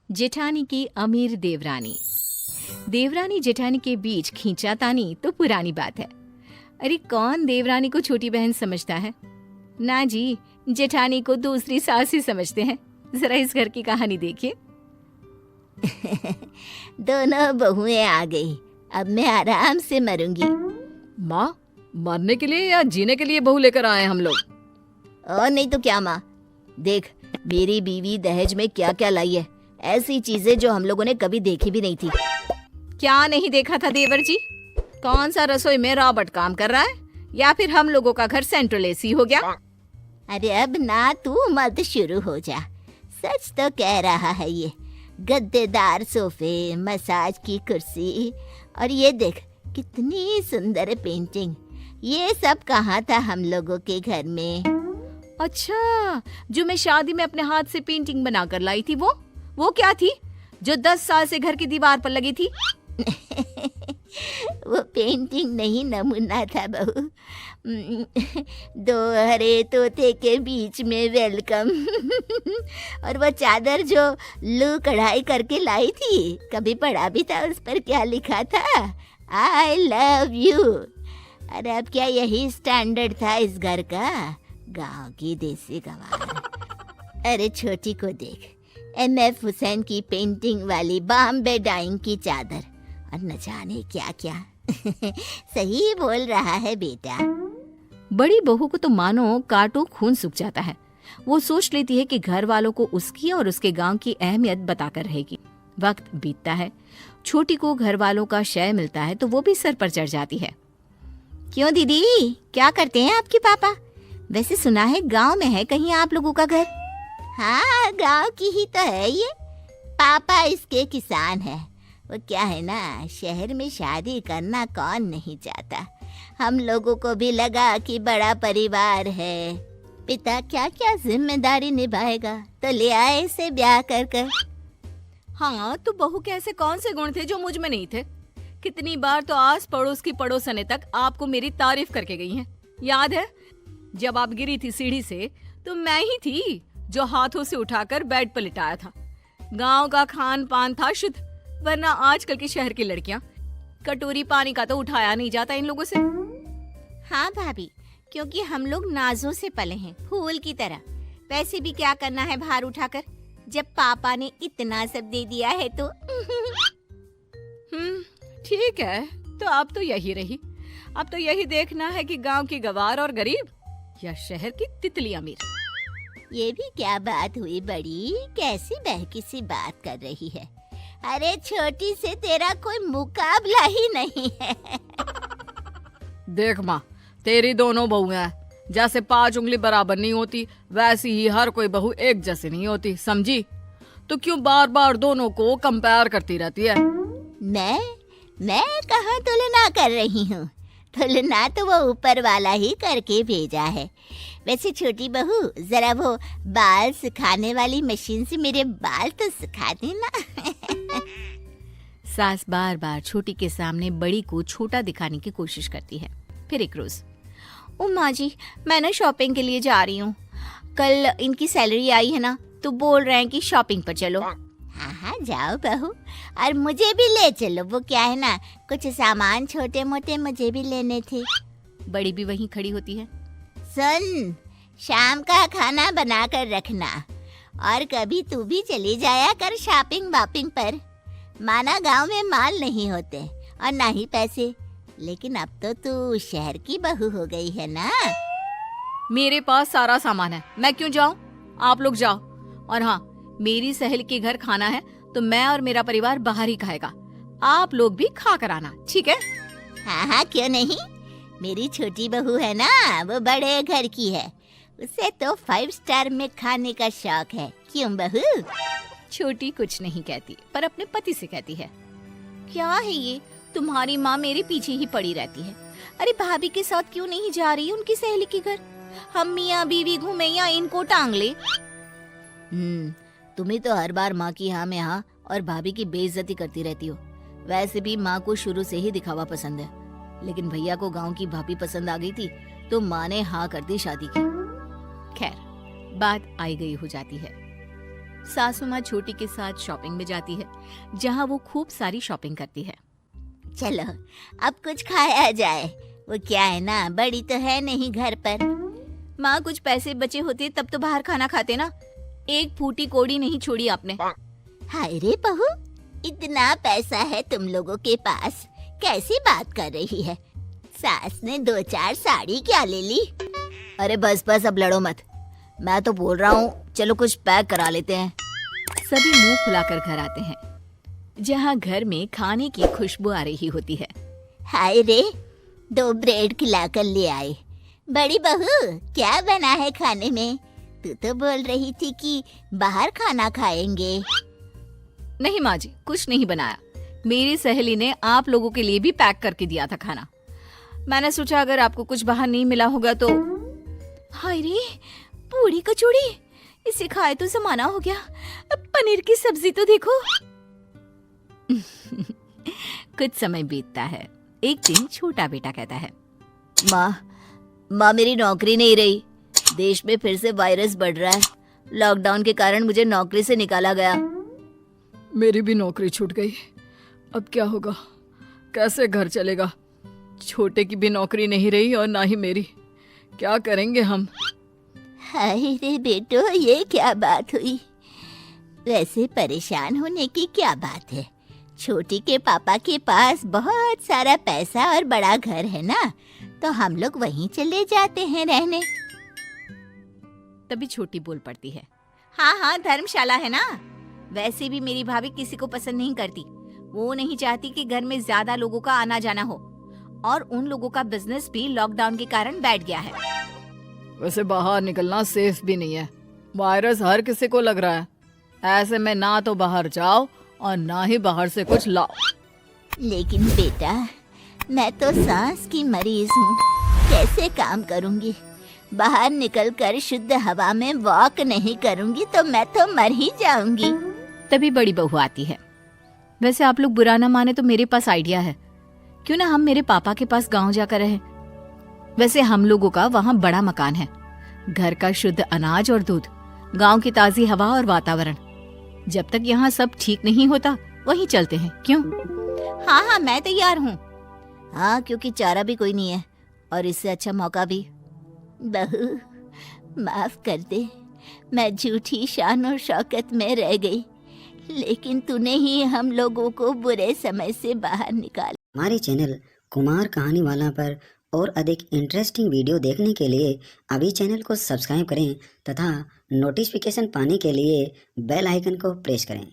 जेठानी की अमीर देवरानी। देवरानी जेठानी के बीच खींचातानी तो पुरानी बात है। अरे कौन देवरानी को छोटी बहन समझता है? ना जी, जेठानी को दूसरी सास ही समझते हैं। जरा इस घर की कहानी देखिए। दोनों बहुएं आ गई, अब मैं आराम से मरूंगी। माँ, मरने के लिए या जीने के लिए बहू लेकर आए हम लोग? और नहीं तो क्या माँ, देख मेरी बीवी दहेज में क्या क्या लाई है, ऐसी चीजें जो हम लोगों ने कभी देखी भी नहीं थी। क्या नहीं देखा था देवर जी? कौन सा रसोई में रॉबर्ट काम कर रहा है, या फिर हम लोगों का घर सेंट्रल एसी हो गया? अरे अब ना तू मत शुरू हो जा, सच तो कह रहा है ये गद्देदार सोफे, मसाज की कुर्सी और ये देख कितनी सुंदर पेंटिंग, ये सब कहाँ था हम लोगों के घर में। अच्छा, जो मैं शादी में अपने हाथ से पेंटिंग बनाकर लाई थी वो क्या थी जो 10 साल से घर की दीवार पर लगी थी? वो पेंटिंग नहीं, नमूना था बहू। दो हरे तोते के बीच में वेलकम। और वो चादर जो लू कढ़ाई करके लाई थी, कभी पढ़ा भी था उस पर क्या लिखा था? I love you. अरे अब क्या यही स्टैंडर्ड था इस घर का? गांव की देसी गंवार। अरे छोटी को देख, MF हुसैन की पेंटिंग वाली बॉम्बे डाइंग की चादर, और न जाने क्या क्या। सही बोल रहा है बेटा। बड़ी बहू को तो मानो काटो खून सूख जाता है। वो सोच लेती है कि घर वालों को उसकी और उसके गांव की अहमियत बताकर रहेगी। वक्त बीतता है, छोटी को घर वालों का शय मिलता है तो वो भी सर पर चढ़ जाती है। क्यों दीदी, क्या करते हैं आपके पापा? वैसे सुना है गांव में है कहीं आप लोगों का घर। हाँ, गांव की ही तो है ये। पापा इसके किसान है। वो क्या है ना, शहर में शादी करना कौन नहीं चाहता। हम लोगों को भी लगा कि बड़ा परिवार है, पिता क्या क्या जिम्मेदारी निभाएगा, तो ले आए इसे ब्याह कर। हाँ, तो बहू के ऐसे कौन से गुण थे जो मुझ में नहीं थे? कितनी बार तो आस पड़ोस की पड़ोसने तक आपको मेरी तारीफ करके गई हैं। याद है जब आप गिरी थी सीढ़ी से, तो मैं ही थी जो हाथों से उठाकर बेड पर लिटाया था। गांव का खान पान था शुद्ध, वरना आजकल की शहर की लड़कियां कटोरी पानी का तो उठाया नहीं जाता इन लोगों से। हाँ भाभी, क्योंकि हम लोग नाजों से पले हैं, फूल की तरह। वैसे भी क्या करना है भार उठाकर, जब पापा ने इतना सब दे दिया है तो। ठीक है, तो अब तो यही रही। अब तो यही देखना है कि गांव की गवार और गरीब या शहर की तितली अमीर। ये भी क्या बात हुई बड़ी, कैसी बहकी सी बात कर रही है। अरे छोटी से तेरा कोई मुकाबला ही नहीं है। देख माँ, तेरी दोनों बहुएं हैं, जैसे 5 उंगली बराबर नहीं होती, वैसी ही हर कोई बहू एक जैसी नहीं होती, समझी? तो क्यों बार बार दोनों को कंपेयर करती रहती है? मैं कहाँ तुलना कर रही हूँ? तुलना तो वो ऊपर वाला ही करके भेजा है। वैसे छोटी बहू, जरा वो बाल सुखाने वाली मशीन से मेरे बाल तो सुखा देना। सास बार बार छोटी के सामने बड़ी को छोटा दिखाने की कोशिश करती है। फिर एक रोज, ओ माँ जी, मैं ना शॉपिंग के लिए जा रही हूँ। कल इनकी सैलरी आई है ना, तो बोल रहे हैं कि शॉपिंग पर चलो। हाँ हाँ जाओ बहू, और मुझे भी ले चलो। वो क्या है ना, कुछ सामान छोटे मोटे मुझे भी लेने थे। बड़ी भी वहीं खड़ी होती है। सुन, शाम का खाना बना कर रखना, और कभी तू भी चली जाया कर शॉपिंग वापिंग पर। माना गांव में माल नहीं होते और ना ही पैसे, लेकिन अब तो तू शहर की बहू हो गई है ना। मेरे पास सारा सामान है, मैं क्यों जाऊं? आप लोग जाओ। और हाँ, मेरी सहेली के घर खाना है तो मैं और मेरा परिवार बाहर ही खाएगा। आप लोग भी खा कर आना, ठीक है? हाँ हाँ क्यों नहीं, मेरी छोटी बहू है ना, वो बड़े घर की है, उसे तो 5 स्टार में खाने का शौक है। क्यों बहू? छोटी कुछ नहीं कहती, पर अपने पति से कहती है, क्या है ये, तुम्हारी माँ मेरे पीछे ही पड़ी रहती है। अरे भाभी के साथ क्यों नहीं जा रही उनकी सहेली के घर? हम मियाँ बीवी घूमे या इनको टांग ले। तुम्हें तो हर बार माँ की हाँ में हाँ और भाभी की बेइज्जती करती रहती हो। वैसे भी माँ को शुरू से ही दिखावा पसंद है, लेकिन भैया को गांव की भाभी पसंद आ गई थी तो माँ ने हाँ कर दी शादी की। खैर, बात आई गई हो जाती है। सासू माँ छोटी के साथ शॉपिंग में जाती है, जहाँ वो खूब सारी शॉपिंग करती है। चलो अब कुछ खाया जाए। वो क्या है ना, बड़ी तो है नहीं घर पर। माँ कुछ पैसे बचे होते तब तो बाहर खाना खाते ना, एक फूटी कोड़ी नहीं छोड़ी आपने। हाय रे बहू, इतना पैसा है तुम लोगों के पास, कैसी बात कर रही है? सास ने 2-4 साड़ी क्या ले ली? अरे बस बस, अब लड़ो मत, मैं तो बोल रहा हूँ चलो कुछ पैक करा लेते हैं। सभी मुंह फुलाकर घर आते हैं, जहाँ घर में खाने की खुशबू आ रही होती है। हाय रे, 2 ब्रेड खिलाकर ले आए। बड़ी बहू, क्या बना है खाने में? तू तो बोल रही थी कि बाहर खाना खाएंगे। नहीं माँ जी, कुछ नहीं बनाया। मेरी सहेली ने आप लोगों के लिए भी पैक करके दिया था खाना। मैंने सोचा अगर आपको कुछ बाहर नहीं मिला होगा तो। हाय रे, पूरी कचौड़ी, इसे खाए तो जमाना हो गया। अब पनीर की सब्जी तो देखो। कुछ समय बीतता है। एक दिन छोटा बेटा कहता है, माँ मेरी नौकरी नहीं रही। देश में फिर से वायरस बढ़ रहा है। लॉकडाउन के कारण मुझे नौकरी से निकाला गया। मेरी भी नौकरी छूट गई, अब क्या होगा, कैसे घर चलेगा? छोटे की भी नौकरी नहीं रही और ना ही मेरी, क्या करेंगे हम? हाय रे बेटो, ये क्या बात हुई? वैसे परेशान होने की क्या बात है? छोटी के पापा के पास बहुत सारा पैसा और बड़ा घर है ना, तो हम लोग वहीं चले जाते हैं रहने। तभी छोटी बोल पड़ती है, हाँ हाँ, धर्मशाला है ना। वैसे भी मेरी भाभी किसी को पसंद नहीं करती। वो नहीं चाहती कि घर में ज्यादा लोगों का आना जाना हो, और उन लोगों का बिजनेस भी लॉकडाउन के कारण बैठ गया है। वैसे बाहर निकलना सेफ भी नहीं है, वायरस हर किसी को लग रहा है। ऐसे में ना तो बाहर जाओ और ना ही बाहर से कुछ लाओ। लेकिन बेटा, मैं तो सांस की मरीज हूँ, कैसे काम करूँगी? बाहर निकलकर शुद्ध हवा में वॉक नहीं करूँगी तो मैं तो मर ही जाऊंगी। तभी बड़ी बहू आती है, वैसे आप लोग बुरा ना माने तो मेरे पास आइडिया है, क्यों ना हम मेरे पापा के पास गांव जाकर रहें। वैसे हम लोगों का वहाँ बड़ा मकान है, घर का शुद्ध अनाज और दूध, गांव की ताजी हवा और वातावरण। जब तक यहाँ सब ठीक नहीं होता वहीं चलते हैं, क्यों? हाँ हाँ, मैं तैयार हूँ। हाँ, क्योंकि चारा भी कोई नहीं है और इससे अच्छा मौका भी। बहू, माफ कर दे, मैं झूठी शान और शौकत में रह गई, लेकिन तूने ही हम लोगों को बुरे समय से बाहर निकाला। हमारे चैनल कुमार कहानी वाला पर और अधिक इंटरेस्टिंग वीडियो देखने के लिए अभी चैनल को सब्सक्राइब करें तथा नोटिफिकेशन पाने के लिए बेल आइकन को प्रेस करें।